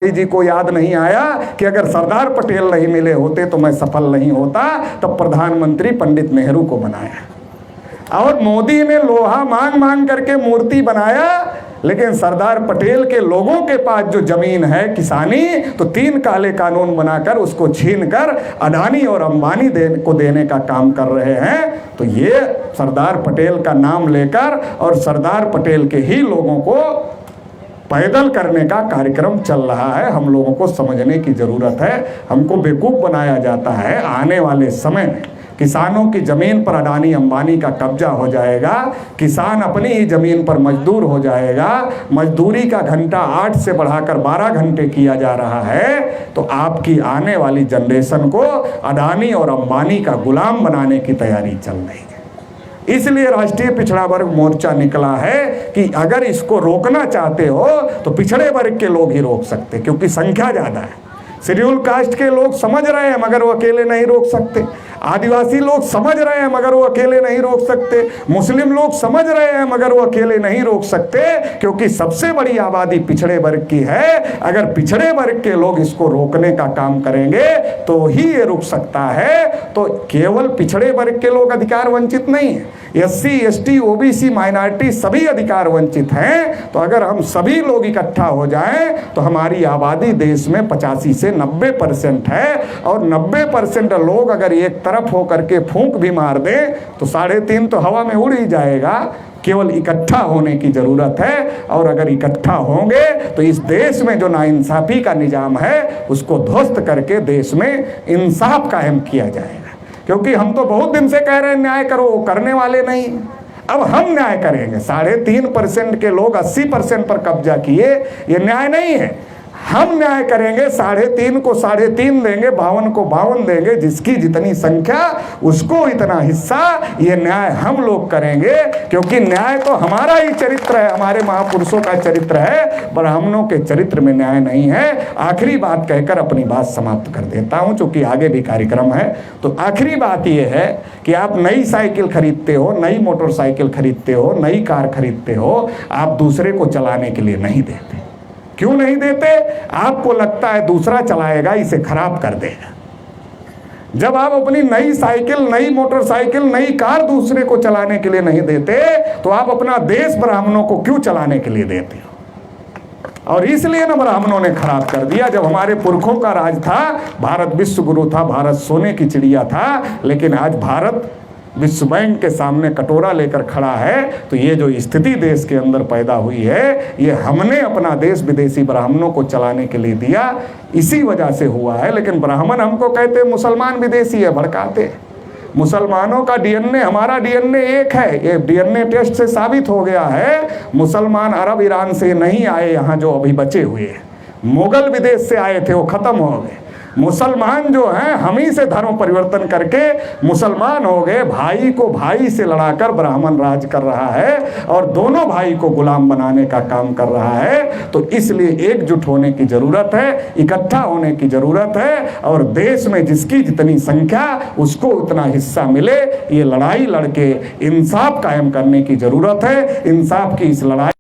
जी को याद नहीं आया कि अगर सरदार पटेल नहीं मिले होते तो मैं सफल नहीं होता, तब प्रधानमंत्री पंडित नेहरू को बनाया। और मोदी ने लोहा मांग मांग करके मूर्ति बनाया, लेकिन सरदार पटेल के लोगों के पास जो जमीन है किसानी, तो 3 काले कानून बनाकर उसको छीनकर अडानी और अंबानी को देने का काम कर रहे हैं। तो ये सरदार पटेल का नाम लेकर और सरदार पटेल के ही लोगों को पैदल करने का कार्यक्रम चल रहा है। हम लोगों को समझने की ज़रूरत है। हमको बेवकूफ़ बनाया जाता है। आने वाले समय में किसानों की ज़मीन पर अडानी अंबानी का कब्जा हो जाएगा, किसान अपनी ही ज़मीन पर मजदूर हो जाएगा, मजदूरी का घंटा 8 से बढ़ाकर 12 घंटे किया जा रहा है। तो आपकी आने वाली जनरेशन को अडानी और अंबानी का गुलाम बनाने की तैयारी चल रही है। इसलिए राष्ट्रीय पिछड़ा वर्ग मोर्चा निकला है कि अगर इसको रोकना चाहते हो तो पिछड़े वर्ग के लोग ही रोक सकते, क्योंकि संख्या ज़्यादा है। शेड्यूल कास्ट के लोग समझ रहे हैं मगर वो अकेले नहीं रोक सकते, आदिवासी लोग समझ रहे हैं मगर वो अकेले नहीं रोक सकते, मुस्लिम लोग समझ रहे हैं मगर वो अकेले नहीं रोक सकते, क्योंकि सबसे बड़ी आबादी पिछड़े वर्ग की है। अगर पिछड़े वर्ग के लोग इसको रोकने का काम करेंगे तो ही ये रुक सकता है। तो केवल पिछड़े वर्ग के लोग अधिकार वंचित नहीं है, SC ST OBC माइनॉरिटी सभी अधिकार वंचित हैं। तो अगर हम सभी लोग इकट्ठा हो जाएं तो हमारी आबादी देश में 85 से 90% है, और 90% लोग अगर एक तरफ होकर के फूंक भी मार दें तो 3.5 तो हवा में उड़ ही जाएगा। केवल इकट्ठा होने की ज़रूरत है, और अगर इकट्ठा होंगे तो इस देश में जो नाइंसाफ़ी का निज़ाम है उसको ध्वस्त करके देश में इंसाफ कायम किया जाएगा। क्योंकि हम तो बहुत दिन से कह रहे हैं न्याय करो, वो करने वाले नहीं। अब हम न्याय करेंगे। 3.5% के लोग 80% पर कब्जा किए, ये न्याय नहीं है। हम न्याय करेंगे, 3.5 को 3.5 देंगे, 52 को 52 देंगे, जिसकी जितनी संख्या उसको इतना हिस्सा। ये न्याय हम लोग करेंगे, क्योंकि न्याय तो हमारा ही चरित्र है, हमारे महापुरुषों का चरित्र है, ब्राह्मणों के चरित्र में न्याय नहीं है। आखिरी बात कहकर अपनी बात समाप्त कर देता हूँ, चूँकि आगे भी कार्यक्रम है। तो आखिरी बात ये है कि आप नई साइकिल खरीदते हो, नई मोटरसाइकिल खरीदते हो, नई कार खरीदते हो, आप दूसरे को चलाने के लिए नहीं देते। क्यों नहीं देते? आपको लगता है दूसरा चलाएगा, इसे खराब कर देगा। जब आप अपनी नई साइकिल, नई मोटरसाइकिल, नई कार दूसरे को चलाने के लिए नहीं देते, तो आप अपना देश ब्राह्मणों को क्यों चलाने के लिए देते हो? और इसलिए ना ब्राह्मणों ने खराब कर दिया। जब हमारे पुरखों का राज था, भारत विश्व गुरु था, भारत सोने की चिड़िया था, लेकिन आज भारत विश्व बैंक के सामने कटोरा लेकर खड़ा है। तो ये जो स्थिति देश के अंदर पैदा हुई है, ये हमने अपना देश विदेशी ब्राह्मणों को चलाने के लिए दिया, इसी वजह से हुआ है। लेकिन ब्राह्मण हमको कहते मुसलमान विदेशी है, भड़काते। मुसलमानों का DNA हमारा DNA एक है, ये DNA टेस्ट से साबित हो गया है। मुसलमान अरब ईरान से नहीं आए यहाँ जो अभी बचे हुए हैं, मुगल विदेश से आए थे, वो खत्म हो गए। मुसलमान जो हैं हम ही से धर्म परिवर्तन करके मुसलमान हो गए। भाई को भाई से लड़ाकर ब्राह्मण राज कर रहा है, और दोनों भाई को गुलाम बनाने का काम कर रहा है। तो इसलिए एकजुट होने की ज़रूरत है, इकट्ठा होने की ज़रूरत है, और देश में जिसकी जितनी संख्या उसको उतना हिस्सा मिले। ये लड़ाई लड़के इंसाफ कायम करने की ज़रूरत है। इंसाफ की इस लड़ाई